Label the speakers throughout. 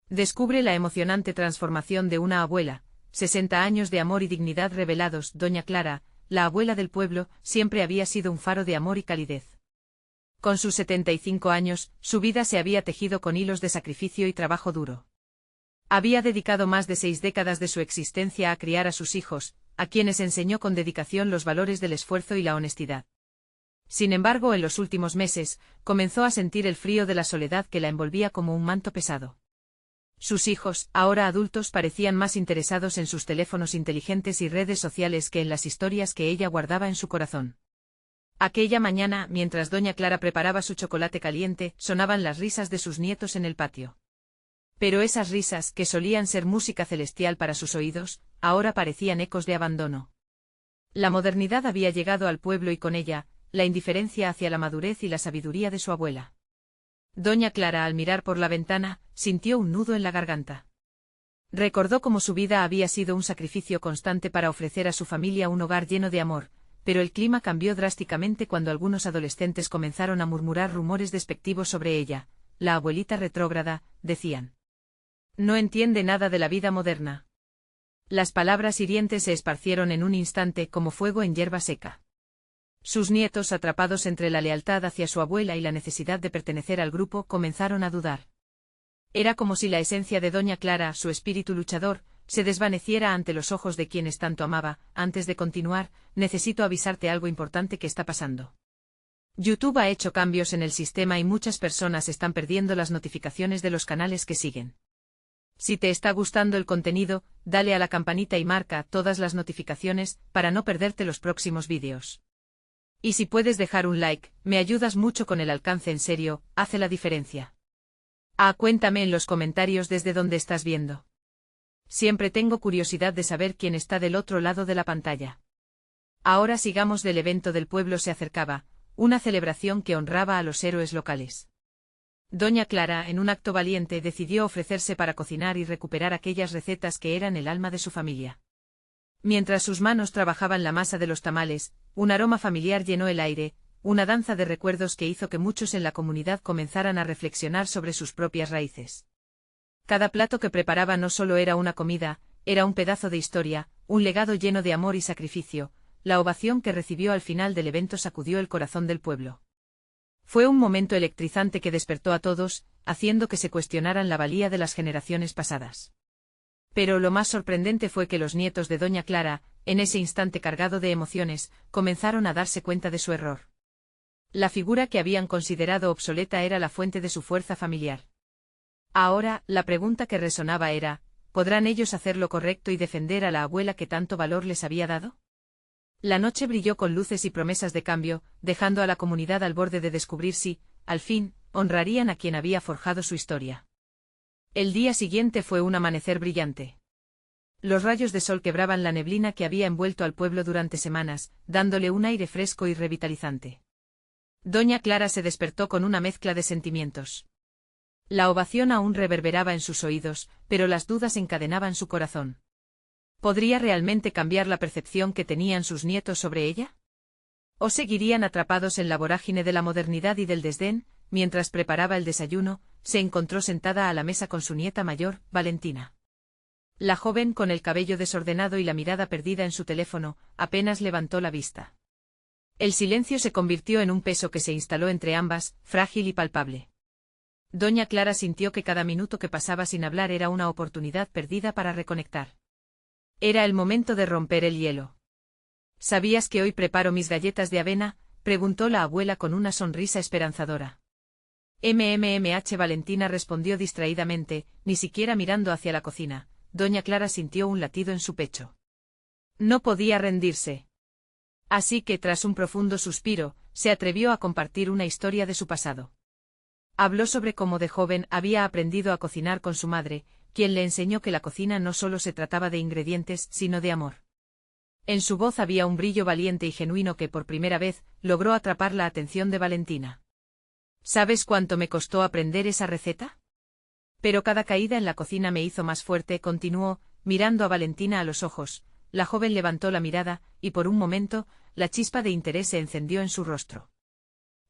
Speaker 1: Descubre la emocionante transformación de una abuela, 60 años de amor y dignidad revelados. Doña Clara, la abuela del pueblo, siempre había sido un faro de amor y calidez. Con sus 75 años, su vida se había tejido con hilos de sacrificio y trabajo duro. Había dedicado más de 6 décadas de su existencia a criar a sus hijos, a quienes enseñó con dedicación los valores del esfuerzo y la honestidad. Sin embargo, en los últimos meses, comenzó a sentir el frío de la soledad que la envolvía como un manto pesado. Sus hijos, ahora adultos, parecían más interesados en sus teléfonos inteligentes y redes sociales que en las historias que ella guardaba en su corazón. Aquella mañana, mientras doña Clara preparaba su chocolate caliente, sonaban las risas de sus nietos en el patio. Pero esas risas, que solían ser música celestial para sus oídos, ahora parecían ecos de abandono. La modernidad había llegado al pueblo y con ella, la indiferencia hacia la madurez y la sabiduría de su abuela. Doña Clara, al mirar por la ventana, sintió un nudo en la garganta. Recordó cómo su vida había sido un sacrificio constante para ofrecer a su familia un hogar lleno de amor, pero el clima cambió drásticamente cuando algunos adolescentes comenzaron a murmurar rumores despectivos sobre ella. La abuelita retrógrada, decían. No entiende nada de la vida moderna. Las palabras hirientes se esparcieron en un instante como fuego en hierba seca. Sus nietos, atrapados entre la lealtad hacia su abuela y la necesidad de pertenecer al grupo, comenzaron a dudar. Era como si la esencia de doña Clara, su espíritu luchador, se desvaneciera ante los ojos de quienes tanto amaba. Antes de continuar, necesito avisarte algo importante que está pasando. YouTube ha hecho cambios en el sistema y muchas personas están perdiendo las notificaciones de los canales que siguen. Si te está gustando el contenido, dale a la campanita y marca todas las notificaciones para no perderte los próximos vídeos. Y si puedes dejar un like, me ayudas mucho con el alcance, en serio, hace la diferencia. Cuéntame en los comentarios desde dónde estás viendo. Siempre tengo curiosidad de saber quién está del otro lado de la pantalla. Ahora sigamos. Del evento del pueblo se acercaba, una celebración que honraba a los héroes locales. Doña Clara, en un acto valiente, decidió ofrecerse para cocinar y recuperar aquellas recetas que eran el alma de su familia. Mientras sus manos trabajaban la masa de los tamales, un aroma familiar llenó el aire, una danza de recuerdos que hizo que muchos en la comunidad comenzaran a reflexionar sobre sus propias raíces. Cada plato que preparaba no solo era una comida, era un pedazo de historia, un legado lleno de amor y sacrificio. La ovación que recibió al final del evento sacudió el corazón del pueblo. Fue un momento electrizante que despertó a todos, haciendo que se cuestionaran la valía de las generaciones pasadas. Pero lo más sorprendente fue que los nietos de doña Clara, en ese instante cargado de emociones, comenzaron a darse cuenta de su error. La figura que habían considerado obsoleta era la fuente de su fuerza familiar. Ahora, la pregunta que resonaba era, ¿podrán ellos hacer lo correcto y defender a la abuela que tanto valor les había dado? La noche brilló con luces y promesas de cambio, dejando a la comunidad al borde de descubrir si, al fin, honrarían a quien había forjado su historia. El día siguiente fue un amanecer brillante. Los rayos de sol quebraban la neblina que había envuelto al pueblo durante semanas, dándole un aire fresco y revitalizante. Doña Clara se despertó con una mezcla de sentimientos. La ovación aún reverberaba en sus oídos, pero las dudas encadenaban su corazón. ¿Podría realmente cambiar la percepción que tenían sus nietos sobre ella? ¿O seguirían atrapados en la vorágine de la modernidad y del desdén? Mientras preparaba el desayuno, se encontró sentada a la mesa con su nieta mayor, Valentina. La joven, con el cabello desordenado y la mirada perdida en su teléfono, apenas levantó la vista. El silencio se convirtió en un peso que se instaló entre ambas, frágil y palpable. Doña Clara sintió que cada minuto que pasaba sin hablar era una oportunidad perdida para reconectar. Era el momento de romper el hielo. ¿Sabías que hoy preparo mis galletas de avena?, preguntó la abuela con una sonrisa esperanzadora. Valentina respondió distraídamente, ni siquiera mirando hacia la cocina. Doña Clara sintió un latido en su pecho. No podía rendirse. Así que, tras un profundo suspiro, se atrevió a compartir una historia de su pasado. Habló sobre cómo de joven había aprendido a cocinar con su madre, quien le enseñó que la cocina no solo se trataba de ingredientes, sino de amor. En su voz había un brillo valiente y genuino que por primera vez logró atrapar la atención de Valentina. ¿Sabes cuánto me costó aprender esa receta? Pero cada caída en la cocina me hizo más fuerte, continuó, mirando a Valentina a los ojos. La joven levantó la mirada, y por un momento, la chispa de interés se encendió en su rostro.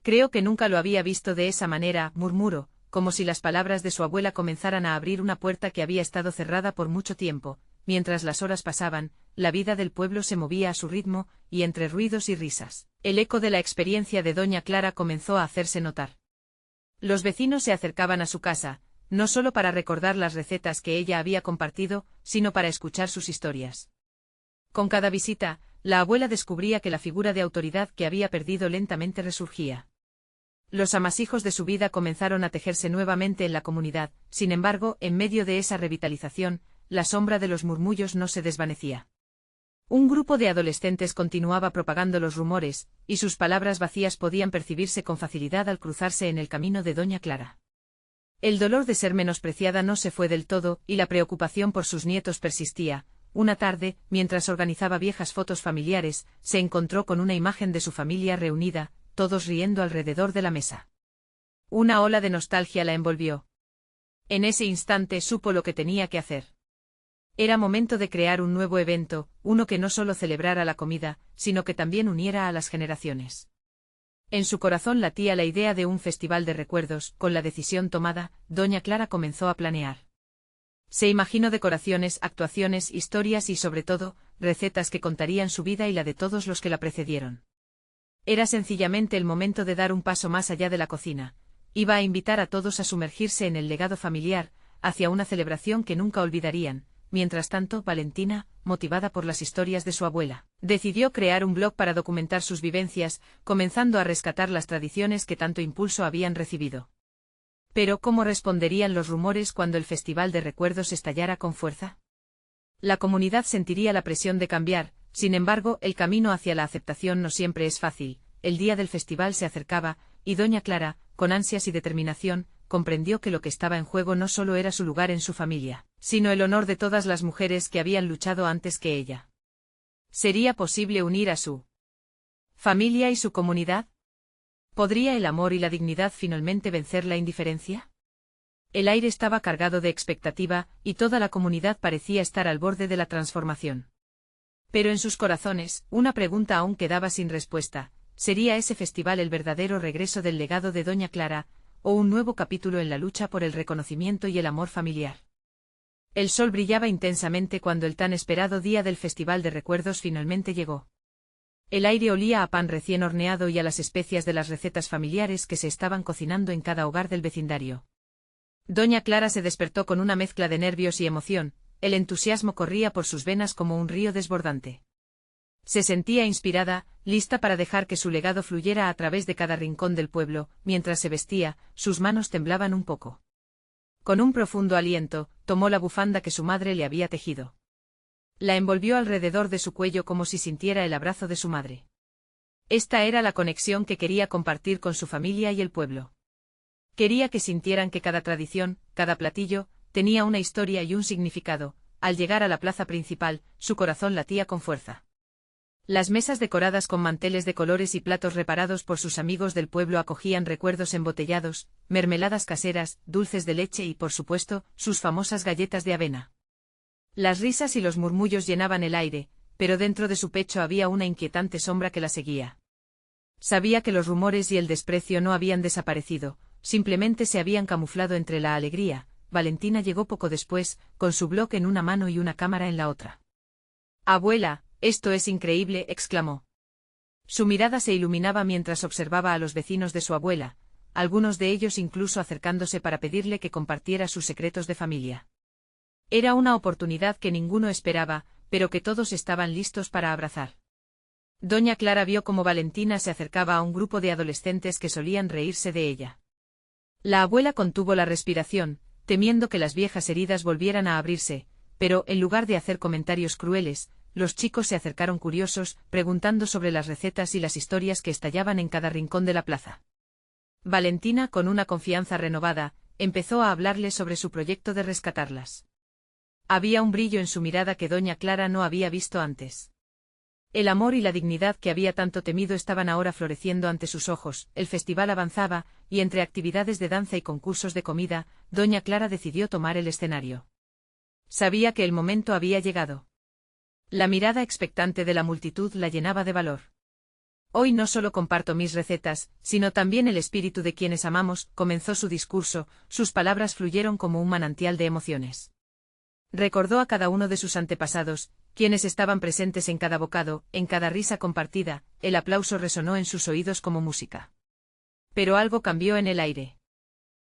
Speaker 1: Creo que nunca lo había visto de esa manera, murmuró. como si las palabras de su abuela comenzaran a abrir una puerta que había estado cerrada por mucho tiempo. Mientras las horas pasaban, la vida del pueblo se movía a su ritmo, y entre ruidos y risas, el eco de la experiencia de doña Clara comenzó a hacerse notar. Los vecinos se acercaban a su casa, no solo para recordar las recetas que ella había compartido, sino para escuchar sus historias. Con cada visita, la abuela descubría que la figura de autoridad que había perdido lentamente resurgía. Los amasijos de su vida comenzaron a tejerse nuevamente en la comunidad, sin embargo, en medio de esa revitalización, la sombra de los murmullos no se desvanecía. Un grupo de adolescentes continuaba propagando los rumores, y sus palabras vacías podían percibirse con facilidad al cruzarse en el camino de doña Clara. El dolor de ser menospreciada no se fue del todo, y la preocupación por sus nietos persistía. Una tarde, mientras organizaba viejas fotos familiares, se encontró con una imagen de su familia reunida, todos riendo alrededor de la mesa. Una ola de nostalgia la envolvió. En ese instante supo lo que tenía que hacer. Era momento de crear un nuevo evento, uno que no solo celebrara la comida, sino que también uniera a las generaciones. En su corazón latía la idea de un festival de recuerdos. Con la decisión tomada, doña Clara comenzó a planear. Se imaginó decoraciones, actuaciones, historias y sobre todo, recetas que contarían su vida y la de todos los que la precedieron. Era sencillamente el momento de dar un paso más allá de la cocina. Iba a invitar a todos a sumergirse en el legado familiar, hacia una celebración que nunca olvidarían. Mientras tanto, Valentina, motivada por las historias de su abuela, decidió crear un blog para documentar sus vivencias, comenzando a rescatar las tradiciones que tanto impulso habían recibido. Pero ¿cómo responderían los rumores cuando el festival de recuerdos estallara con fuerza? La comunidad sentiría la presión de cambiar, sin embargo, el camino hacia la aceptación no siempre es fácil. El día del festival se acercaba, y doña Clara, con ansias y determinación, comprendió que lo que estaba en juego no solo era su lugar en su familia, sino el honor de todas las mujeres que habían luchado antes que ella. ¿Sería posible unir a su familia y su comunidad? ¿Podría el amor y la dignidad finalmente vencer la indiferencia? El aire estaba cargado de expectativa, y toda la comunidad parecía estar al borde de la transformación. Pero en sus corazones, una pregunta aún quedaba sin respuesta: ¿sería ese festival el verdadero regreso del legado de doña Clara, o un nuevo capítulo en la lucha por el reconocimiento y el amor familiar? El sol brillaba intensamente cuando el tan esperado día del festival de recuerdos finalmente llegó. El aire olía a pan recién horneado y a las especias de las recetas familiares que se estaban cocinando en cada hogar del vecindario. Doña Clara se despertó con una mezcla de nervios y emoción. El entusiasmo corría por sus venas como un río desbordante. Se sentía inspirada, lista para dejar que su legado fluyera a través de cada rincón del pueblo. Mientras se vestía, sus manos temblaban un poco. Con un profundo aliento, tomó la bufanda que su madre le había tejido. La envolvió alrededor de su cuello como si sintiera el abrazo de su madre. Esta era la conexión que quería compartir con su familia y el pueblo. Quería que sintieran que cada tradición, cada platillo, tenía una historia y un significado. Al llegar a la plaza principal, su corazón latía con fuerza. Las mesas decoradas con manteles de colores y platos reparados por sus amigos del pueblo acogían recuerdos embotellados, mermeladas caseras, dulces de leche y, por supuesto, sus famosas galletas de avena. Las risas y los murmullos llenaban el aire, pero dentro de su pecho había una inquietante sombra que la seguía. Sabía que los rumores y el desprecio no habían desaparecido, simplemente se habían camuflado entre la alegría. Valentina llegó poco después, con su blog en una mano y una cámara en la otra. «Abuela, esto es increíble», exclamó. Su mirada se iluminaba mientras observaba a los vecinos de su abuela, algunos de ellos incluso acercándose para pedirle que compartiera sus secretos de familia. Era una oportunidad que ninguno esperaba, pero que todos estaban listos para abrazar. Doña Clara vio cómo Valentina se acercaba a un grupo de adolescentes que solían reírse de ella. La abuela contuvo la respiración, temiendo que las viejas heridas volvieran a abrirse, pero, en lugar de hacer comentarios crueles, los chicos se acercaron curiosos, preguntando sobre las recetas y las historias que estallaban en cada rincón de la plaza. Valentina, con una confianza renovada, empezó a hablarles sobre su proyecto de rescatarlas. Había un brillo en su mirada que doña Clara no había visto antes. El amor y la dignidad que había tanto temido estaban ahora floreciendo ante sus ojos. El festival avanzaba, y entre actividades de danza y concursos de comida, doña Clara decidió tomar el escenario. Sabía que el momento había llegado. La mirada expectante de la multitud la llenaba de valor. Hoy no solo comparto mis recetas, sino también el espíritu de quienes amamos, comenzó su discurso, sus palabras fluyeron como un manantial de emociones. Recordó a cada uno de sus antepasados, quienes estaban presentes en cada bocado, en cada risa compartida, el aplauso resonó en sus oídos como música. Pero algo cambió en el aire.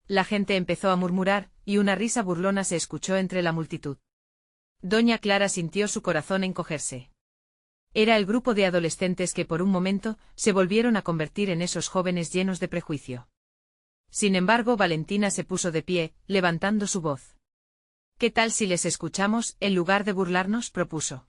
Speaker 1: La gente empezó a murmurar, y una risa burlona se escuchó entre la multitud. Doña Clara sintió su corazón encogerse. Era el grupo de adolescentes que por un momento se volvieron a convertir en esos jóvenes llenos de prejuicio. Sin embargo, Valentina se puso de pie, levantando su voz. ¿Qué tal si les escuchamos, en lugar de burlarnos?, propuso.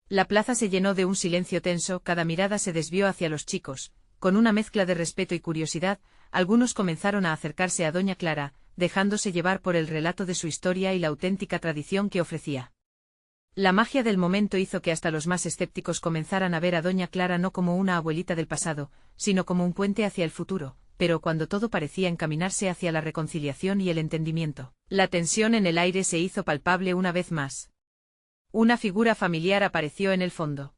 Speaker 1: La plaza se llenó de un silencio tenso, cada mirada se desvió hacia los chicos, con una mezcla de respeto y curiosidad, algunos comenzaron a acercarse a Doña Clara, dejándose llevar por el relato de su historia y la auténtica tradición que ofrecía. La magia del momento hizo que hasta los más escépticos comenzaran a ver a Doña Clara no como una abuelita del pasado, sino como un puente hacia el futuro, pero cuando todo parecía encaminarse hacia la reconciliación y el entendimiento, la tensión en el aire se hizo palpable una vez más. Una figura familiar apareció en el fondo.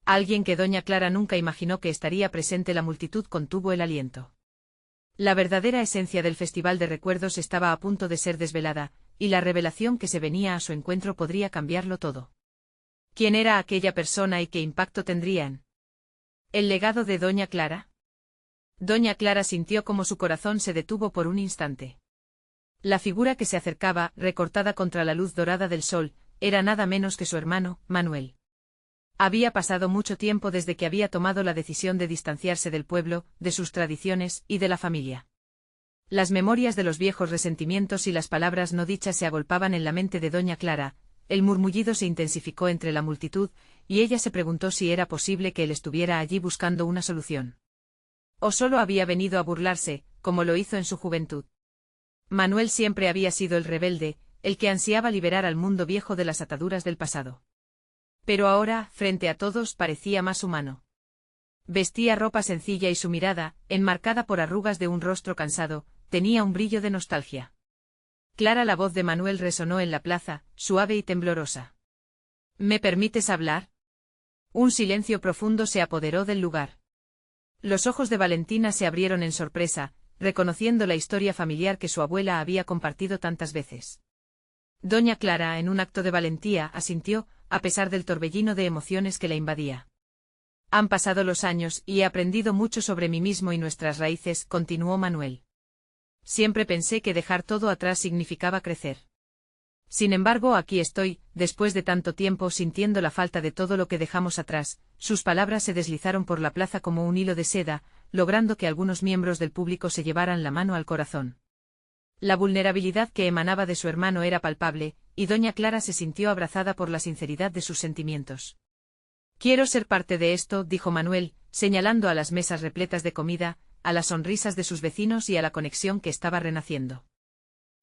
Speaker 1: Alguien que Doña Clara nunca imaginó que estaría presente. La multitud contuvo el aliento. La verdadera esencia del Festival de Recuerdos estaba a punto de ser desvelada, y la revelación que se venía a su encuentro podría cambiarlo todo. ¿Quién era aquella persona y qué impacto tendrían? ¿El legado de Doña Clara? Doña Clara sintió como su corazón se detuvo por un instante. La figura que se acercaba, recortada contra la luz dorada del sol, era nada menos que su hermano, Manuel. Había pasado mucho tiempo desde que había tomado la decisión de distanciarse del pueblo, de sus tradiciones y de la familia. Las memorias de los viejos resentimientos y las palabras no dichas se agolpaban en la mente de Doña Clara, el murmullido se intensificó entre la multitud, y ella se preguntó si era posible que él estuviera allí buscando una solución. O solo había venido a burlarse, como lo hizo en su juventud. Manuel siempre había sido el rebelde, el que ansiaba liberar al mundo viejo de las ataduras del pasado. Pero ahora, frente a todos, parecía más humano. Vestía ropa sencilla y su mirada, enmarcada por arrugas de un rostro cansado, tenía un brillo de nostalgia. Clara, la voz de Manuel resonó en la plaza, suave y temblorosa. ¿Me permites hablar? Un silencio profundo se apoderó del lugar. Los ojos de Valentina se abrieron en sorpresa, reconociendo la historia familiar que su abuela había compartido tantas veces. Doña Clara, en un acto de valentía, asintió, a pesar del torbellino de emociones que la invadía. Han pasado los años y he aprendido mucho sobre mí mismo y nuestras raíces, continuó Manuel. Siempre pensé que dejar todo atrás significaba crecer. Sin embargo, aquí estoy, después de tanto tiempo, sintiendo la falta de todo lo que dejamos atrás. Sus palabras se deslizaron por la plaza como un hilo de seda, logrando que algunos miembros del público se llevaran la mano al corazón. La vulnerabilidad que emanaba de su hermano era palpable, y Doña Clara se sintió abrazada por la sinceridad de sus sentimientos. Quiero ser parte de esto, dijo Manuel, señalando a las mesas repletas de comida, a las sonrisas de sus vecinos y a la conexión que estaba renaciendo.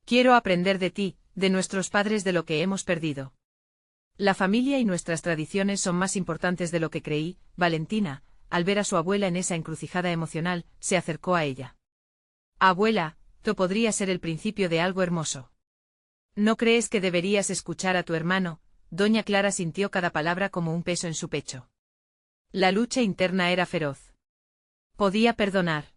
Speaker 1: Quiero aprender de ti, de nuestros padres, de lo que hemos perdido. La familia y nuestras tradiciones son más importantes de lo que creí. Valentina, al ver a su abuela en esa encrucijada emocional, se acercó a ella. Abuela, tú podría ser el principio de algo hermoso. ¿No crees que deberías escuchar a tu hermano? Doña Clara sintió cada palabra como un peso en su pecho. La lucha interna era feroz. Podía perdonar.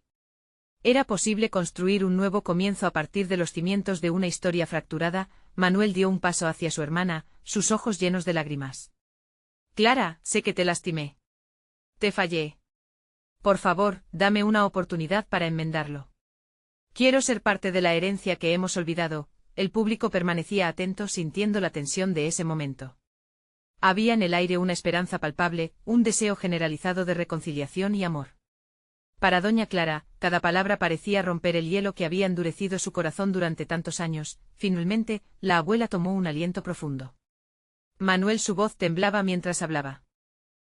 Speaker 1: Era posible construir un nuevo comienzo a partir de los cimientos de una historia fracturada. Manuel dio un paso hacia su hermana, sus ojos llenos de lágrimas. Clara, sé que te lastimé. Te fallé. Por favor, dame una oportunidad para enmendarlo. Quiero ser parte de la herencia que hemos olvidado. El público permanecía atento, sintiendo la tensión de ese momento. Había en el aire una esperanza palpable, un deseo generalizado de reconciliación y amor. Para Doña Clara, cada palabra parecía romper el hielo que había endurecido su corazón durante tantos años. Finalmente, la abuela tomó un aliento profundo. Manuel, su voz temblaba mientras hablaba.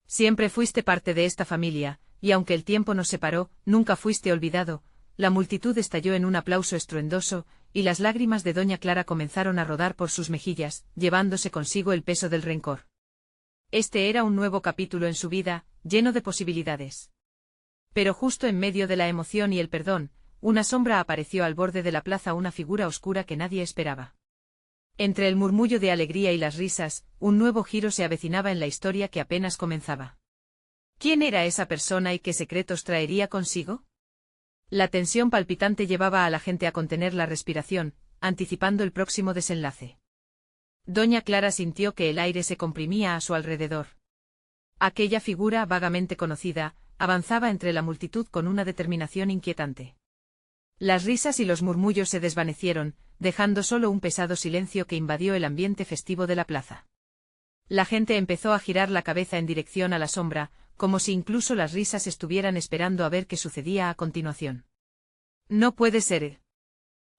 Speaker 1: Siempre fuiste parte de esta familia, y aunque el tiempo nos separó, nunca fuiste olvidado. La multitud estalló en un aplauso estruendoso, y las lágrimas de Doña Clara comenzaron a rodar por sus mejillas, llevándose consigo el peso del rencor. Este era un nuevo capítulo en su vida, lleno de posibilidades. Pero justo en medio de la emoción y el perdón, una sombra apareció al borde de la plaza, una figura oscura que nadie esperaba. Entre el murmullo de alegría y las risas, un nuevo giro se avecinaba en la historia que apenas comenzaba. ¿Quién era esa persona y qué secretos traería consigo? La tensión palpitante llevaba a la gente a contener la respiración, anticipando el próximo desenlace. Doña Clara sintió que el aire se comprimía a su alrededor. Aquella figura vagamente conocida avanzaba entre la multitud con una determinación inquietante. Las risas y los murmullos se desvanecieron, dejando solo un pesado silencio que invadió el ambiente festivo de la plaza. La gente empezó a girar la cabeza en dirección a la sombra, como si incluso las risas estuvieran esperando a ver qué sucedía a continuación. «No puede ser»,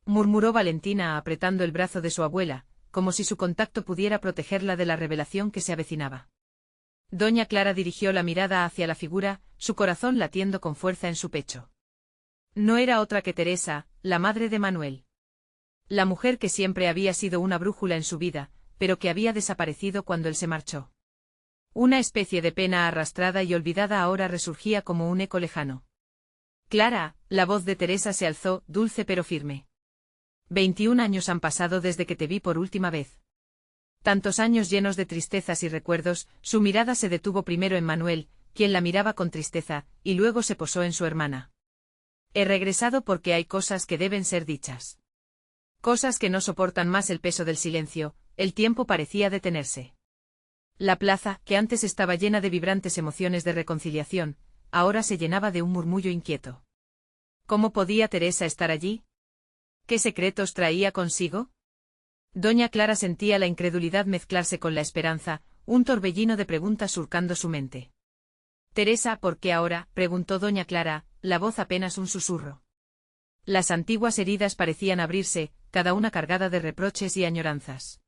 Speaker 1: murmuró Valentina apretando el brazo de su abuela, como si su contacto pudiera protegerla de la revelación que se avecinaba. Doña Clara dirigió la mirada hacia la figura, su corazón latiendo con fuerza en su pecho. No era otra que Teresa, la madre de Manuel. La mujer que siempre había sido una brújula en su vida, pero que había desaparecido cuando él se marchó. Una especie de pena arrastrada y olvidada ahora resurgía como un eco lejano. «Clara», la voz de Teresa se alzó, dulce pero firme. 21 años han pasado desde que te vi por última vez. Tantos años llenos de tristezas y recuerdos, su mirada se detuvo primero en Manuel, quien la miraba con tristeza, y luego se posó en su hermana. He regresado porque hay cosas que deben ser dichas. Cosas que no soportan más el peso del silencio, el tiempo parecía detenerse. La plaza, que antes estaba llena de vibrantes emociones de reconciliación, ahora se llenaba de un murmullo inquieto. ¿Cómo podía Teresa estar allí? ¿Qué secretos traía consigo? Doña Clara sentía la incredulidad mezclarse con la esperanza, un torbellino de preguntas surcando su mente. «Teresa, ¿por qué ahora?», preguntó doña Clara, la voz apenas un susurro. Las antiguas heridas parecían abrirse, cada una cargada de reproches y añoranzas.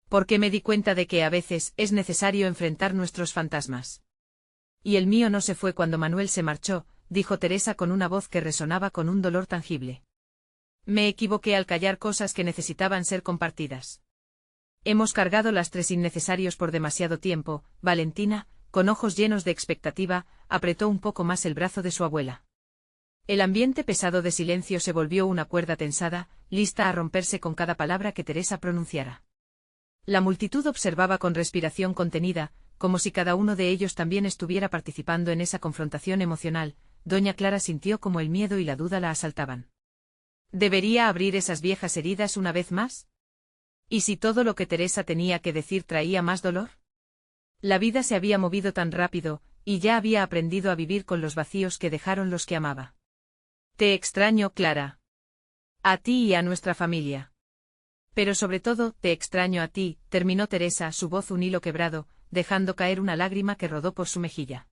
Speaker 1: «Porque me di cuenta de que a veces es necesario enfrentar nuestros fantasmas. Y el mío no se fue cuando Manuel se marchó», dijo Teresa con una voz que resonaba con un dolor tangible. «Me equivoqué al callar cosas que necesitaban ser compartidas. Hemos cargado lastres innecesarios por demasiado tiempo». Valentina, con ojos llenos de expectativa, apretó un poco más el brazo de su abuela. El ambiente pesado de silencio se volvió una cuerda tensada, lista a romperse con cada palabra que Teresa pronunciara. La multitud observaba con respiración contenida, como si cada uno de ellos también estuviera participando en esa confrontación emocional. Doña Clara sintió como el miedo y la duda la asaltaban. ¿Debería abrir esas viejas heridas una vez más? ¿Y si todo lo que Teresa tenía que decir traía más dolor? La vida se había movido tan rápido, y ya había aprendido a vivir con los vacíos que dejaron los que amaba. «Te extraño, Clara. A ti y a nuestra familia. Pero sobre todo, te extraño a ti», terminó Teresa, su voz un hilo quebrado, dejando caer una lágrima que rodó por su mejilla.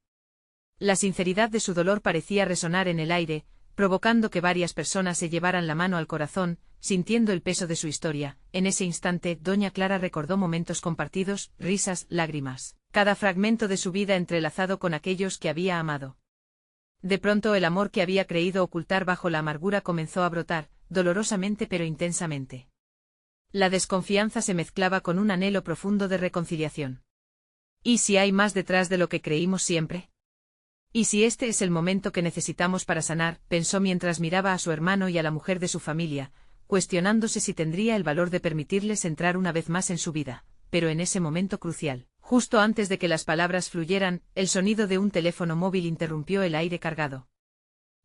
Speaker 1: La sinceridad de su dolor parecía resonar en el aire, provocando que varias personas se llevaran la mano al corazón, sintiendo el peso de su historia. En ese instante, doña Clara recordó momentos compartidos, risas, lágrimas, cada fragmento de su vida entrelazado con aquellos que había amado. De pronto el amor que había creído ocultar bajo la amargura comenzó a brotar, dolorosamente pero intensamente. La desconfianza se mezclaba con un anhelo profundo de reconciliación. ¿Y si hay más detrás de lo que creímos siempre? ¿Y si este es el momento que necesitamos para sanar?, pensó mientras miraba a su hermano y a la mujer de su familia, cuestionándose si tendría el valor de permitirles entrar una vez más en su vida. Pero en ese momento crucial, justo antes de que las palabras fluyeran, el sonido de un teléfono móvil interrumpió el aire cargado.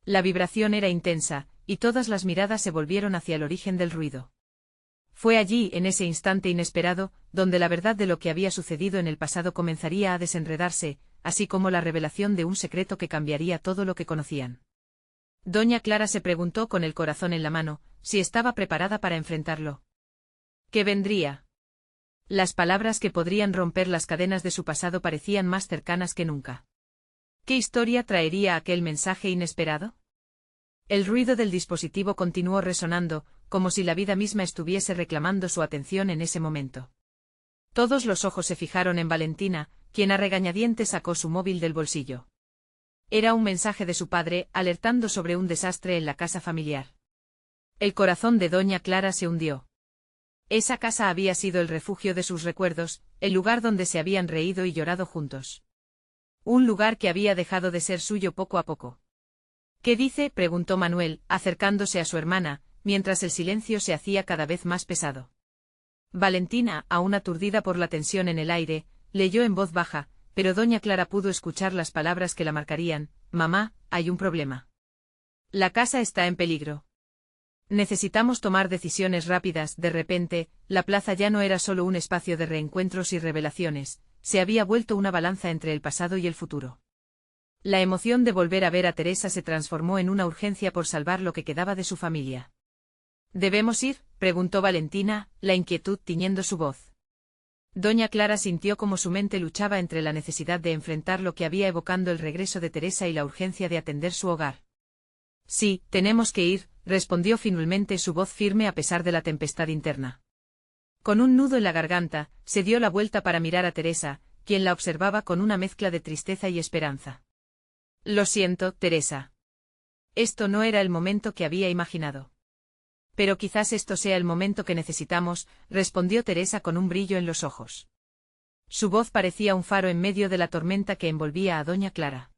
Speaker 1: La vibración era intensa, y todas las miradas se volvieron hacia el origen del ruido. Fue allí, en ese instante inesperado, donde la verdad de lo que había sucedido en el pasado comenzaría a desenredarse, así como la revelación de un secreto que cambiaría todo lo que conocían. Doña Clara se preguntó con el corazón en la mano, si estaba preparada para enfrentarlo. ¿Qué vendría? Las palabras que podrían romper las cadenas de su pasado parecían más cercanas que nunca. ¿Qué historia traería aquel mensaje inesperado? El ruido del dispositivo continuó resonando, como si la vida misma estuviese reclamando su atención en ese momento. Todos los ojos se fijaron en Valentina, quien a regañadientes sacó su móvil del bolsillo. Era un mensaje de su padre, alertando sobre un desastre en la casa familiar. El corazón de doña Clara se hundió. Esa casa había sido el refugio de sus recuerdos, el lugar donde se habían reído y llorado juntos. Un lugar que había dejado de ser suyo poco a poco. ¿Qué dice?, preguntó Manuel, acercándose a su hermana, mientras el silencio se hacía cada vez más pesado. Valentina, aún aturdida por la tensión en el aire, leyó en voz baja: pero doña Clara pudo escuchar las palabras que la marcarían: «Mamá, hay un problema. La casa está en peligro. Necesitamos tomar decisiones rápidas». De repente, la plaza ya no era solo un espacio de reencuentros y revelaciones, se había vuelto una balanza entre el pasado y el futuro. La emoción de volver a ver a Teresa se transformó en una urgencia por salvar lo que quedaba de su familia. «¿Debemos ir?», preguntó Valentina, la inquietud tiñendo su voz. Doña Clara sintió como su mente luchaba entre la necesidad de enfrentar lo que había evocando el regreso de Teresa y la urgencia de atender su hogar. «Sí, tenemos que ir», respondió finalmente, su voz firme a pesar de la tempestad interna. Con un nudo en la garganta, se dio la vuelta para mirar a Teresa, quien la observaba con una mezcla de tristeza y esperanza. «Lo siento, Teresa. Esto no era el momento que había imaginado». «Pero quizás esto sea el momento que necesitamos», respondió Teresa con un brillo en los ojos. Su voz parecía un faro en medio de la tormenta que envolvía a doña Clara.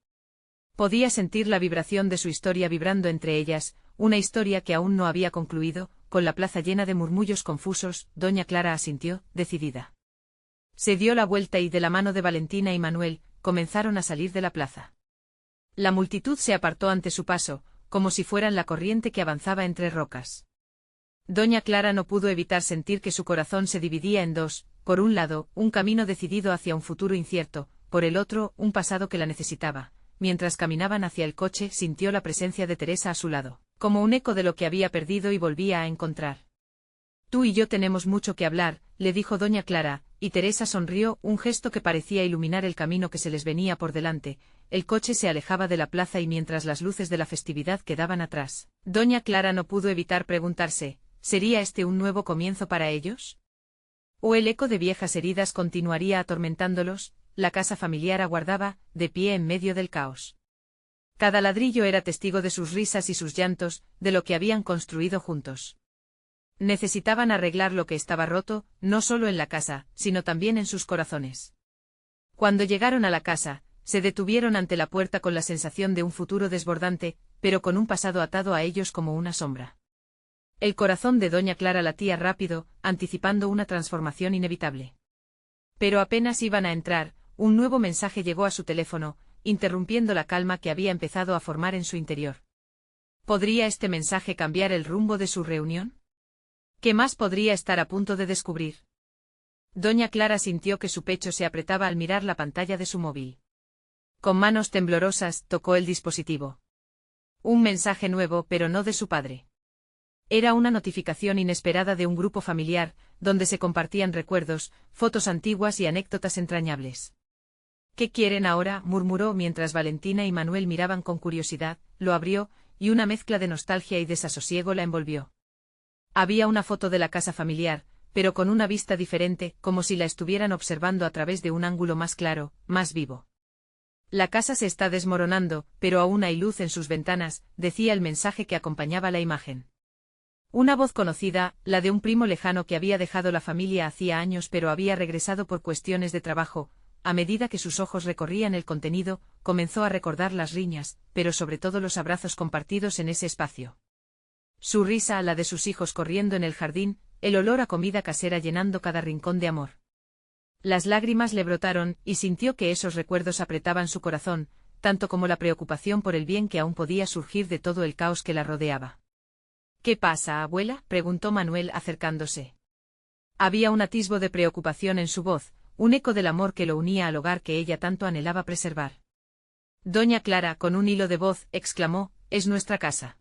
Speaker 1: Podía sentir la vibración de su historia vibrando entre ellas, una historia que aún no había concluido. Con la plaza llena de murmullos confusos, doña Clara asintió, decidida. Se dio la vuelta y de la mano de Valentina y Manuel, comenzaron a salir de la plaza. La multitud se apartó ante su paso, como si fueran la corriente que avanzaba entre rocas. Doña Clara no pudo evitar sentir que su corazón se dividía en dos: por un lado, un camino decidido hacia un futuro incierto, por el otro, un pasado que la necesitaba. Mientras caminaban hacia el coche, sintió la presencia de Teresa a su lado, como un eco de lo que había perdido y volvía a encontrar. «Tú y yo tenemos mucho que hablar», le dijo doña Clara, y Teresa sonrió, un gesto que parecía iluminar el camino que se les venía por delante. El coche se alejaba de la plaza y mientras las luces de la festividad quedaban atrás, doña Clara no pudo evitar preguntarse: ¿sería este un nuevo comienzo para ellos? ¿O el eco de viejas heridas continuaría atormentándolos? La casa familiar aguardaba, de pie en medio del caos. Cada ladrillo era testigo de sus risas y sus llantos, de lo que habían construido juntos. Necesitaban arreglar lo que estaba roto, no solo en la casa, sino también en sus corazones. Cuando llegaron a la casa, se detuvieron ante la puerta con la sensación de un futuro desbordante, pero con un pasado atado a ellos como una sombra. El corazón de doña Clara latía rápido, anticipando una transformación inevitable. Pero apenas iban a entrar, un nuevo mensaje llegó a su teléfono, interrumpiendo la calma que había empezado a formar en su interior. ¿Podría este mensaje cambiar el rumbo de su reunión? ¿Qué más podría estar a punto de descubrir? Doña Clara sintió que su pecho se apretaba al mirar la pantalla de su móvil. Con manos temblorosas, tocó el dispositivo. Un mensaje nuevo, pero no de su padre. Era una notificación inesperada de un grupo familiar, donde se compartían recuerdos, fotos antiguas y anécdotas entrañables. «¿Qué quieren ahora?», murmuró mientras Valentina y Manuel miraban con curiosidad. Lo abrió, y una mezcla de nostalgia y desasosiego la envolvió. Había una foto de la casa familiar, pero con una vista diferente, como si la estuvieran observando a través de un ángulo más claro, más vivo. «La casa se está desmoronando, pero aún hay luz en sus ventanas», decía el mensaje que acompañaba la imagen. Una voz conocida, la de un primo lejano que había dejado la familia hacía años pero había regresado por cuestiones de trabajo. A medida que sus ojos recorrían el contenido, comenzó a recordar las riñas, pero sobre todo los abrazos compartidos en ese espacio. Su risa, la de sus hijos corriendo en el jardín, el olor a comida casera llenando cada rincón de amor. Las lágrimas le brotaron, y sintió que esos recuerdos apretaban su corazón, tanto como la preocupación por el bien que aún podía surgir de todo el caos que la rodeaba. «¿Qué pasa, abuela?», preguntó Manuel acercándose. Había un atisbo de preocupación en su voz, un eco del amor que lo unía al hogar que ella tanto anhelaba preservar. Doña Clara, con un hilo de voz, exclamó: «Es nuestra casa.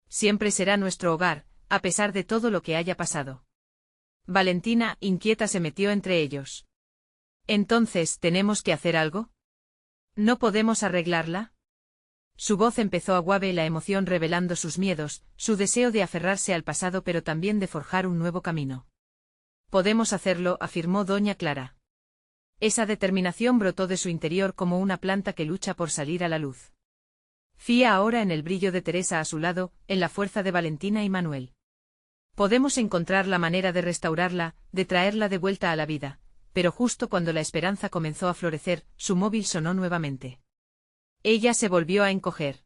Speaker 1: Siempre será nuestro hogar, a pesar de todo lo que haya pasado». Valentina, inquieta, se metió entre ellos. «Entonces, ¿tenemos que hacer algo? ¿No podemos arreglarla?». Su voz empezó aguave, la emoción revelando sus miedos, su deseo de aferrarse al pasado pero también de forjar un nuevo camino. «Podemos hacerlo», afirmó doña Clara. Esa determinación brotó de su interior como una planta que lucha por salir a la luz. Fía ahora en el brillo de Teresa a su lado, en la fuerza de Valentina y Manuel. «Podemos encontrar la manera de restaurarla, de traerla de vuelta a la vida». Pero justo cuando la esperanza comenzó a florecer, su móvil sonó nuevamente. Ella se volvió a encoger.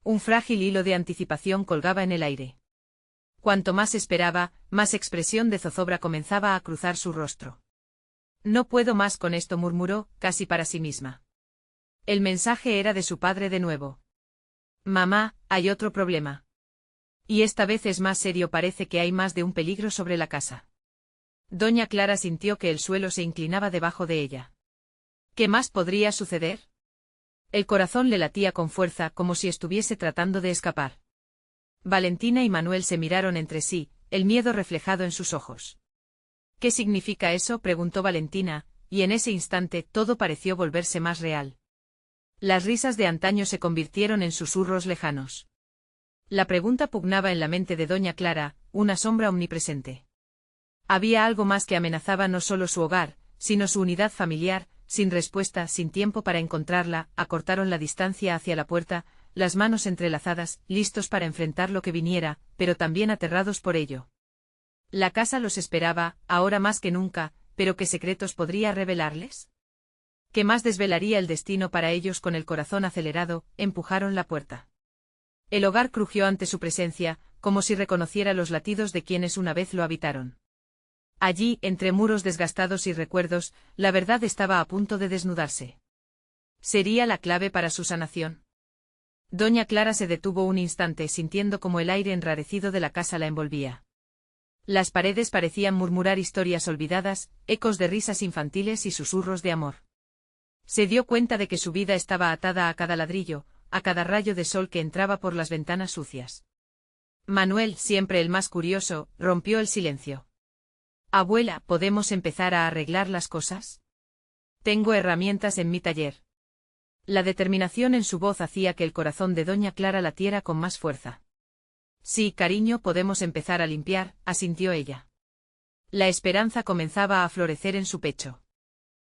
Speaker 1: Un frágil hilo de anticipación colgaba en el aire. Cuanto más esperaba, más expresión de zozobra comenzaba a cruzar su rostro. No puedo más con esto, murmuró, casi para sí misma. El mensaje era de su padre de nuevo. Mamá, hay otro problema. Y esta vez es más serio, parece que hay más de un peligro sobre la casa. Doña Clara sintió que el suelo se inclinaba debajo de ella. ¿Qué más podría suceder? El corazón le latía con fuerza, como si estuviese tratando de escapar. Valentina y Manuel se miraron entre sí, el miedo reflejado en sus ojos. ¿Qué significa eso?, preguntó Valentina, y en ese instante todo pareció volverse más real. Las risas de antaño se convirtieron en susurros lejanos. La pregunta pugnaba en la mente de doña Clara, una sombra omnipresente. Había algo más que amenazaba no solo su hogar, sino su unidad familiar. Sin respuesta, sin tiempo para encontrarla, acortaron la distancia hacia la puerta, las manos entrelazadas, listos para enfrentar lo que viniera, pero también aterrados por ello. La casa los esperaba, ahora más que nunca, pero ¿qué secretos podría revelarles? ¿Qué más desvelaría el destino para ellos? Con el corazón acelerado, empujaron la puerta. El hogar crujió ante su presencia, como si reconociera los latidos de quienes una vez lo habitaron. Allí, entre muros desgastados y recuerdos, la verdad estaba a punto de desnudarse. ¿Sería la clave para su sanación? Doña Clara se detuvo un instante, sintiendo como el aire enrarecido de la casa la envolvía. Las paredes parecían murmurar historias olvidadas, ecos de risas infantiles y susurros de amor. Se dio cuenta de que su vida estaba atada a cada ladrillo, a cada rayo de sol que entraba por las ventanas sucias. Manuel, siempre el más curioso, rompió el silencio. Abuela, ¿podemos empezar a arreglar las cosas? Tengo herramientas en mi taller. La determinación en su voz hacía que el corazón de doña Clara latiera con más fuerza. Sí, cariño, podemos empezar a limpiar, asintió ella. La esperanza comenzaba a florecer en su pecho.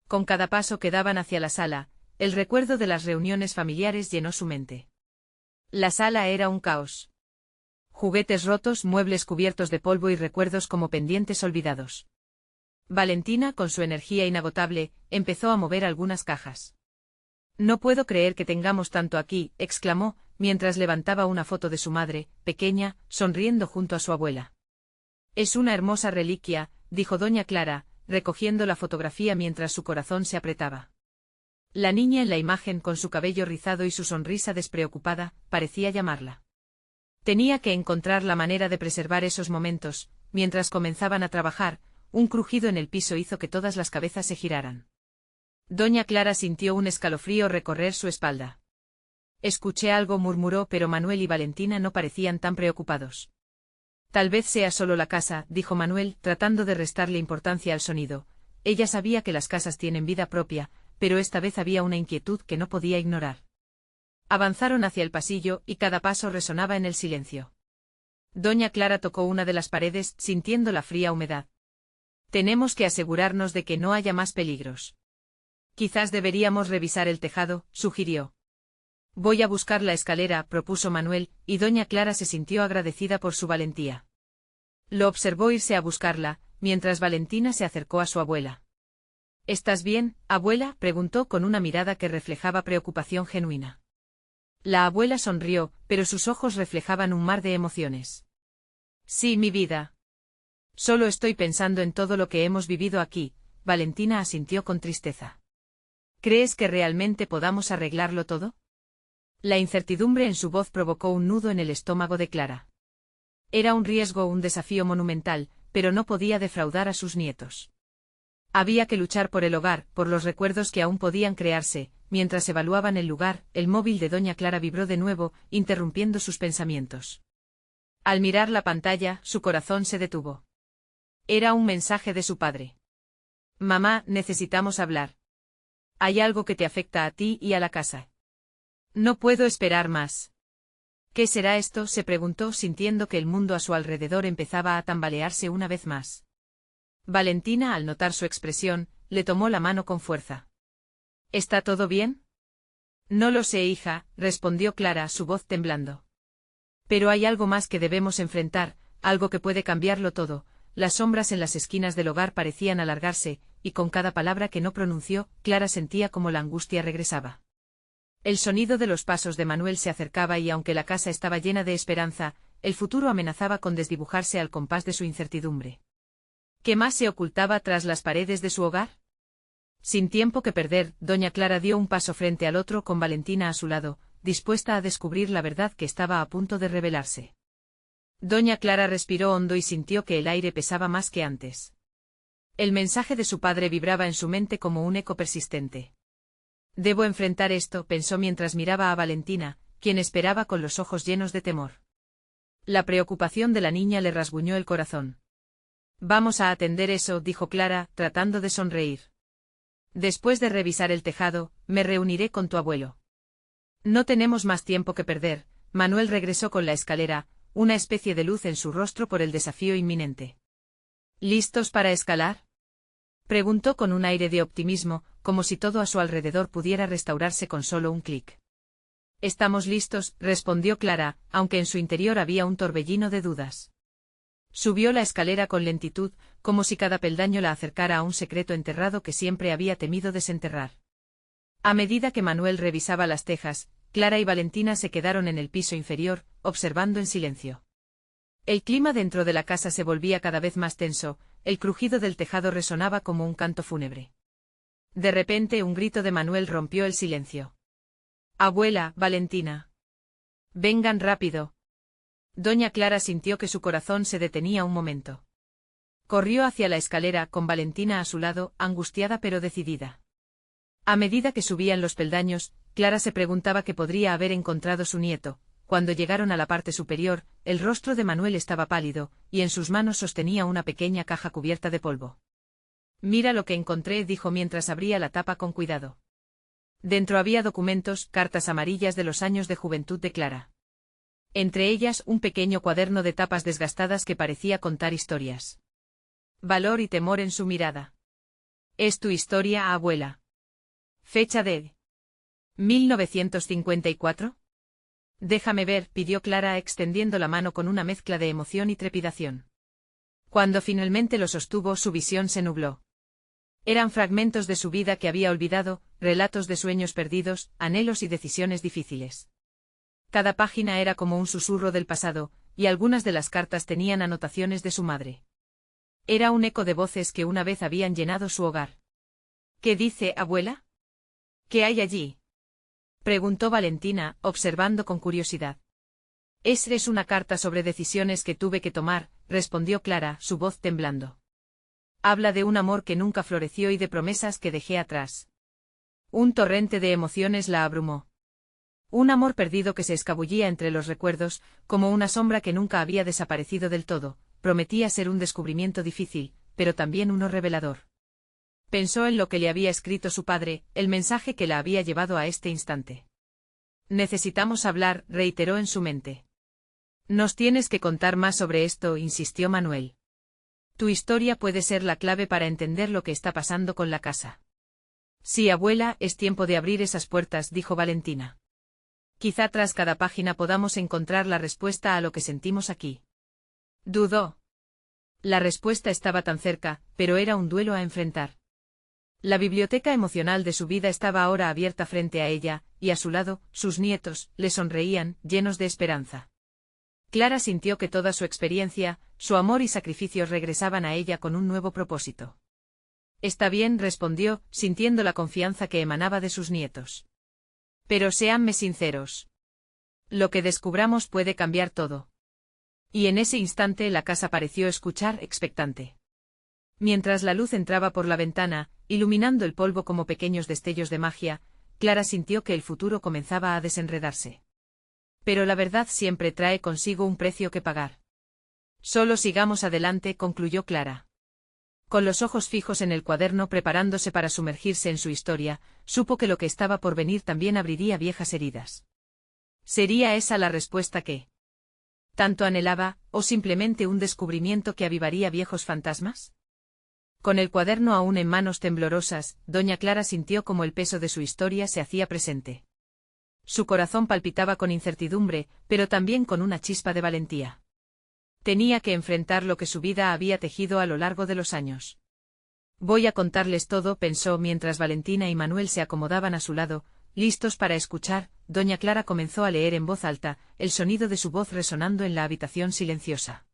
Speaker 1: Con cada paso que daban hacia la sala, el recuerdo de las reuniones familiares llenó su mente. La sala era un caos. Juguetes rotos, muebles cubiertos de polvo y recuerdos como pendientes olvidados. Valentina, con su energía inagotable, empezó a mover algunas cajas. No puedo creer que tengamos tanto aquí, exclamó, mientras levantaba una foto de su madre, pequeña, sonriendo junto a su abuela. Es una hermosa reliquia, dijo doña Clara, recogiendo la fotografía mientras su corazón se apretaba. La niña en la imagen, con su cabello rizado y su sonrisa despreocupada, parecía llamarla. Tenía que encontrar la manera de preservar esos momentos. Mientras comenzaban a trabajar, un crujido en el piso hizo que todas las cabezas se giraran. Doña Clara sintió un escalofrío recorrer su espalda. Escuché algo, murmuró, pero Manuel y Valentina no parecían tan preocupados. Tal vez sea solo la casa, dijo Manuel, tratando de restarle importancia al sonido. Ella sabía que las casas tienen vida propia, pero esta vez había una inquietud que no podía ignorar. Avanzaron hacia el pasillo, y cada paso resonaba en el silencio. Doña Clara tocó una de las paredes, sintiendo la fría humedad. Tenemos que asegurarnos de que no haya más peligros. Quizás deberíamos revisar el tejado, sugirió. Voy a buscar la escalera, propuso Manuel, y doña Clara se sintió agradecida por su valentía. Lo observó irse a buscarla, mientras Valentina se acercó a su abuela. ¿Estás bien, abuela?, preguntó con una mirada que reflejaba preocupación genuina. La abuela sonrió, pero sus ojos reflejaban un mar de emociones. Sí, mi vida. Solo estoy pensando en todo lo que hemos vivido aquí, Valentina asintió con tristeza. ¿Crees que realmente podamos arreglarlo todo? La incertidumbre en su voz provocó un nudo en el estómago de Clara. Era un riesgo, un desafío monumental, pero no podía defraudar a sus nietos. Había que luchar por el hogar, por los recuerdos que aún podían crearse. Mientras evaluaban el lugar, el móvil de doña Clara vibró de nuevo, interrumpiendo sus pensamientos. Al mirar la pantalla, su corazón se detuvo. Era un mensaje de su padre. Mamá, necesitamos hablar. Hay algo que te afecta a ti y a la casa. No puedo esperar más. ¿Qué será esto?, se preguntó, sintiendo que el mundo a su alrededor empezaba a tambalearse una vez más. Valentina, al notar su expresión, le tomó la mano con fuerza. ¿Está todo bien? No lo sé, hija, respondió Clara, su voz temblando. Pero hay algo más que debemos enfrentar, algo que puede cambiarlo todo. Las sombras en las esquinas del hogar parecían alargarse, y con cada palabra que no pronunció, Clara sentía como la angustia regresaba. El sonido de los pasos de Manuel se acercaba y aunque la casa estaba llena de esperanza, el futuro amenazaba con desdibujarse al compás de su incertidumbre. ¿Qué más se ocultaba tras las paredes de su hogar? Sin tiempo que perder, doña Clara dio un paso frente al otro con Valentina a su lado, dispuesta a descubrir la verdad que estaba a punto de revelarse. Doña Clara respiró hondo y sintió que el aire pesaba más que antes. El mensaje de su padre vibraba en su mente como un eco persistente. Debo enfrentar esto, pensó mientras miraba a Valentina, quien esperaba con los ojos llenos de temor. La preocupación de la niña le rasguñó el corazón. Vamos a atender eso, dijo Clara, tratando de sonreír. Después de revisar el tejado, me reuniré con tu abuelo. No tenemos más tiempo que perder. Manuel regresó con la escalera, una especie de luz en su rostro por el desafío inminente. ¿Listos para escalar?, preguntó con un aire de optimismo, como si todo a su alrededor pudiera restaurarse con solo un clic. Estamos listos, respondió Clara, aunque en su interior había un torbellino de dudas. Subió la escalera con lentitud, como si cada peldaño la acercara a un secreto enterrado que siempre había temido desenterrar. A medida que Manuel revisaba las tejas, Clara y Valentina se quedaron en el piso inferior, observando en silencio. El clima dentro de la casa se volvía cada vez más tenso, el crujido del tejado resonaba como un canto fúnebre. De repente un grito de Manuel rompió el silencio. «Abuela, Valentina. Vengan rápido». Doña Clara sintió que su corazón se detenía un momento. Corrió hacia la escalera con Valentina a su lado, angustiada pero decidida. A medida que subían los peldaños, Clara se preguntaba qué podría haber encontrado su nieto. Cuando llegaron a la parte superior, el rostro de Manuel estaba pálido, y en sus manos sostenía una pequeña caja cubierta de polvo. «Mira lo que encontré», dijo mientras abría la tapa con cuidado. Dentro había documentos, cartas amarillas de los años de juventud de Clara. Entre ellas un pequeño cuaderno de tapas desgastadas que parecía contar historias. Valor y temor en su mirada. «¿Es tu historia, abuela?» Fecha de 1954. Déjame ver, pidió Clara extendiendo la mano con una mezcla de emoción y trepidación. Cuando finalmente lo sostuvo, su visión se nubló. Eran fragmentos de su vida que había olvidado, relatos de sueños perdidos, anhelos y decisiones difíciles. Cada página era como un susurro del pasado, y algunas de las cartas tenían anotaciones de su madre. Era un eco de voces que una vez habían llenado su hogar. «¿Qué dice, abuela? ¿Qué hay allí?», preguntó Valentina, observando con curiosidad. «Es una carta sobre decisiones que tuve que tomar», respondió Clara, su voz temblando. «Habla de un amor que nunca floreció y de promesas que dejé atrás». Un torrente de emociones la abrumó. Un amor perdido que se escabullía entre los recuerdos, como una sombra que nunca había desaparecido del todo, prometía ser un descubrimiento difícil, pero también uno revelador. Pensó en lo que le había escrito su padre, el mensaje que la había llevado a este instante. «Necesitamos hablar», reiteró en su mente. «Nos tienes que contar más sobre esto», insistió Manuel. «Tu historia puede ser la clave para entender lo que está pasando con la casa». «Sí, abuela, es tiempo de abrir esas puertas», dijo Valentina. «Quizá tras cada página podamos encontrar la respuesta a lo que sentimos aquí». Dudó. La respuesta estaba tan cerca, pero era un duelo a enfrentar. La biblioteca emocional de su vida estaba ahora abierta frente a ella, y a su lado, sus nietos, le sonreían, llenos de esperanza. Clara sintió que toda su experiencia, su amor y sacrificios regresaban a ella con un nuevo propósito. «Está bien», respondió, sintiendo la confianza que emanaba de sus nietos. «Pero séanme sinceros. Lo que descubramos puede cambiar todo». Y en ese instante la casa pareció escuchar, expectante. Mientras la luz entraba por la ventana, iluminando el polvo como pequeños destellos de magia, Clara sintió que el futuro comenzaba a desenredarse. Pero la verdad siempre trae consigo un precio que pagar. «Solo sigamos adelante», concluyó Clara. Con los ojos fijos en el cuaderno preparándose para sumergirse en su historia, supo que lo que estaba por venir también abriría viejas heridas. ¿Sería esa la respuesta que tanto anhelaba, o simplemente un descubrimiento que avivaría viejos fantasmas? Con el cuaderno aún en manos temblorosas, doña Clara sintió como el peso de su historia se hacía presente. Su corazón palpitaba con incertidumbre, pero también con una chispa de valentía. Tenía que enfrentar lo que su vida había tejido a lo largo de los años. «Voy a contarles todo», pensó mientras Valentina y Manuel se acomodaban a su lado, listos para escuchar. Doña Clara comenzó a leer en voz alta, el sonido de su voz resonando en la habitación silenciosa.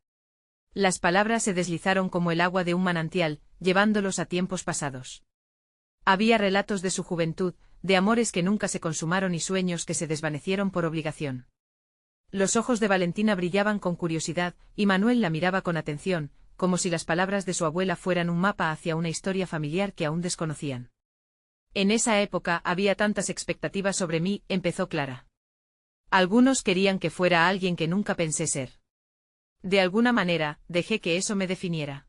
Speaker 1: Las palabras se deslizaron como el agua de un manantial, llevándolos a tiempos pasados. Había relatos de su juventud, de amores que nunca se consumaron y sueños que se desvanecieron por obligación. Los ojos de Valentina brillaban con curiosidad, y Manuel la miraba con atención, como si las palabras de su abuela fueran un mapa hacia una historia familiar que aún desconocían. En esa época había tantas expectativas sobre mí, empezó Clara. Algunos querían que fuera alguien que nunca pensé ser. De alguna manera, dejé que eso me definiera.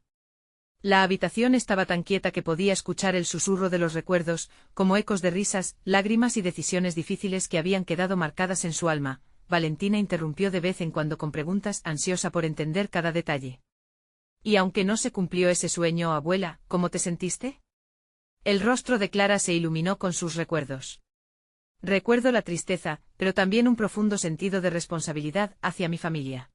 Speaker 1: La habitación estaba tan quieta que podía escuchar el susurro de los recuerdos, como ecos de risas, lágrimas y decisiones difíciles que habían quedado marcadas en su alma. Valentina interrumpió de vez en cuando con preguntas, ansiosa por entender cada detalle. Y aunque no se cumplió ese sueño, abuela, ¿cómo te sentiste? El rostro de Clara se iluminó con sus recuerdos. Recuerdo la tristeza, pero también un profundo sentido de responsabilidad hacia mi familia.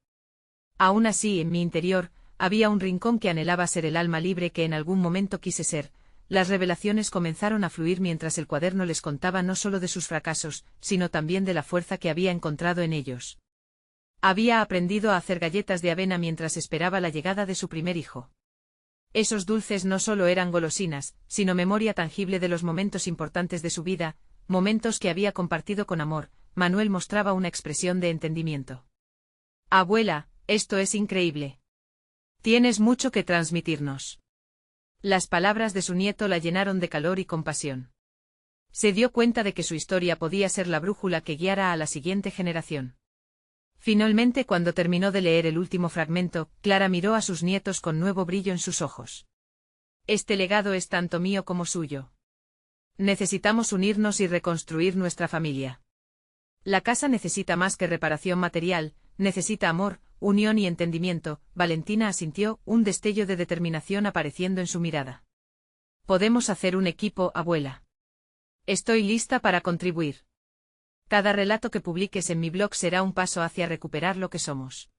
Speaker 1: Aún así, en mi interior, había un rincón que anhelaba ser el alma libre que en algún momento quise ser. Las revelaciones comenzaron a fluir mientras el cuaderno les contaba no solo de sus fracasos, sino también de la fuerza que había encontrado en ellos. Había aprendido a hacer galletas de avena mientras esperaba la llegada de su primer hijo. Esos dulces no solo eran golosinas, sino memoria tangible de los momentos importantes de su vida, momentos que había compartido con amor. Manuel mostraba una expresión de entendimiento. Abuela, esto es increíble. Tienes mucho que transmitirnos. Las palabras de su nieto la llenaron de calor y compasión. Se dio cuenta de que su historia podía ser la brújula que guiara a la siguiente generación. Finalmente, cuando terminó de leer el último fragmento, Clara miró a sus nietos con nuevo brillo en sus ojos. Este legado es tanto mío como suyo. Necesitamos unirnos y reconstruir nuestra familia. La casa necesita más que reparación material, necesita amor, unión y entendimiento. Valentina asintió, un destello de determinación apareciendo en su mirada. Podemos hacer un equipo, abuela. Estoy lista para contribuir. Cada relato que publiques en mi blog será un paso hacia recuperar lo que somos.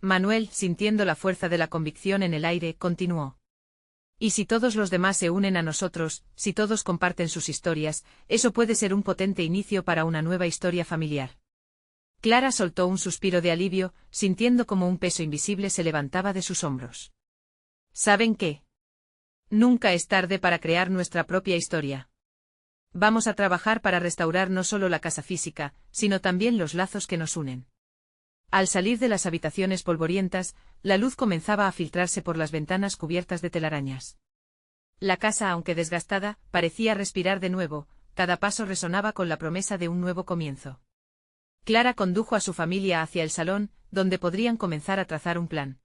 Speaker 1: Manuel, sintiendo la fuerza de la convicción en el aire, continuó. Y si todos los demás se unen a nosotros, si todos comparten sus historias, eso puede ser un potente inicio para una nueva historia familiar. Clara soltó un suspiro de alivio, sintiendo como un peso invisible se levantaba de sus hombros. ¿Saben qué? Nunca es tarde para crear nuestra propia historia. Vamos a trabajar para restaurar no solo la casa física, sino también los lazos que nos unen. Al salir de las habitaciones polvorientas, la luz comenzaba a filtrarse por las ventanas cubiertas de telarañas. La casa, aunque desgastada, parecía respirar de nuevo, cada paso resonaba con la promesa de un nuevo comienzo. Clara condujo a su familia hacia el salón, donde podrían comenzar a trazar un plan.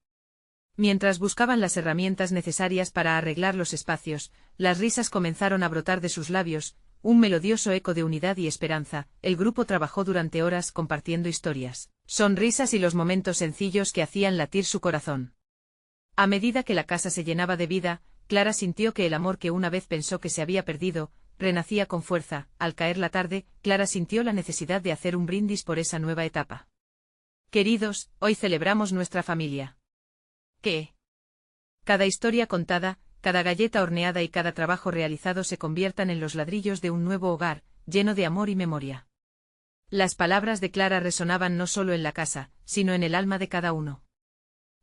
Speaker 1: Mientras buscaban las herramientas necesarias para arreglar los espacios, las risas comenzaron a brotar de sus labios, un melodioso eco de unidad y esperanza. El grupo trabajó durante horas compartiendo historias, sonrisas y los momentos sencillos que hacían latir su corazón. A medida que la casa se llenaba de vida, Clara sintió que el amor que una vez pensó que se había perdido, renacía con fuerza. Al caer la tarde, Clara sintió la necesidad de hacer un brindis por esa nueva etapa. Queridos, hoy celebramos nuestra familia. ¿Qué? Cada historia contada, cada galleta horneada y cada trabajo realizado se conviertan en los ladrillos de un nuevo hogar, lleno de amor y memoria. Las palabras de Clara resonaban no solo en la casa, sino en el alma de cada uno.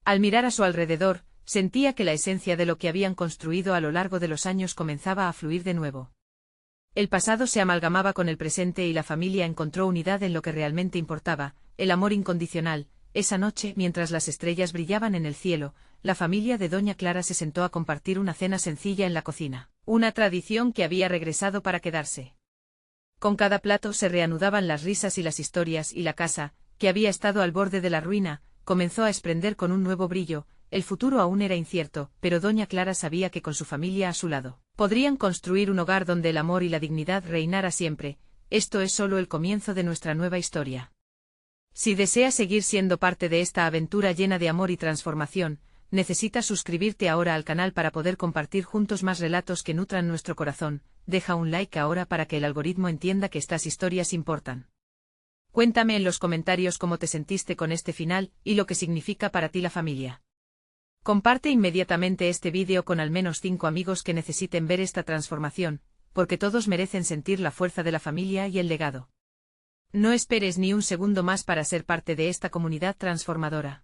Speaker 1: Al mirar a su alrededor, sentía que la esencia de lo que habían construido a lo largo de los años comenzaba a fluir de nuevo. El pasado se amalgamaba con el presente y la familia encontró unidad en lo que realmente importaba, el amor incondicional. Esa noche, mientras las estrellas brillaban en el cielo, la familia de Doña Clara se sentó a compartir una cena sencilla en la cocina, una tradición que había regresado para quedarse. Con cada plato se reanudaban las risas y las historias, y la casa, que había estado al borde de la ruina, comenzó a esplender con un nuevo brillo. El futuro aún era incierto, pero Doña Clara sabía que con su familia a su lado, podrían construir un hogar donde el amor y la dignidad reinara siempre. Esto es solo el comienzo de nuestra nueva historia. Si deseas seguir siendo parte de esta aventura llena de amor y transformación, necesitas suscribirte ahora al canal para poder compartir juntos más relatos que nutran nuestro corazón. Deja un like ahora para que el algoritmo entienda que estas historias importan. Cuéntame en los comentarios cómo te sentiste con este final y lo que significa para ti la familia. Comparte inmediatamente este vídeo con al menos 5 amigos que necesiten ver esta transformación, porque todos merecen sentir la fuerza de la familia y el legado. No esperes ni un segundo más para ser parte de esta comunidad transformadora.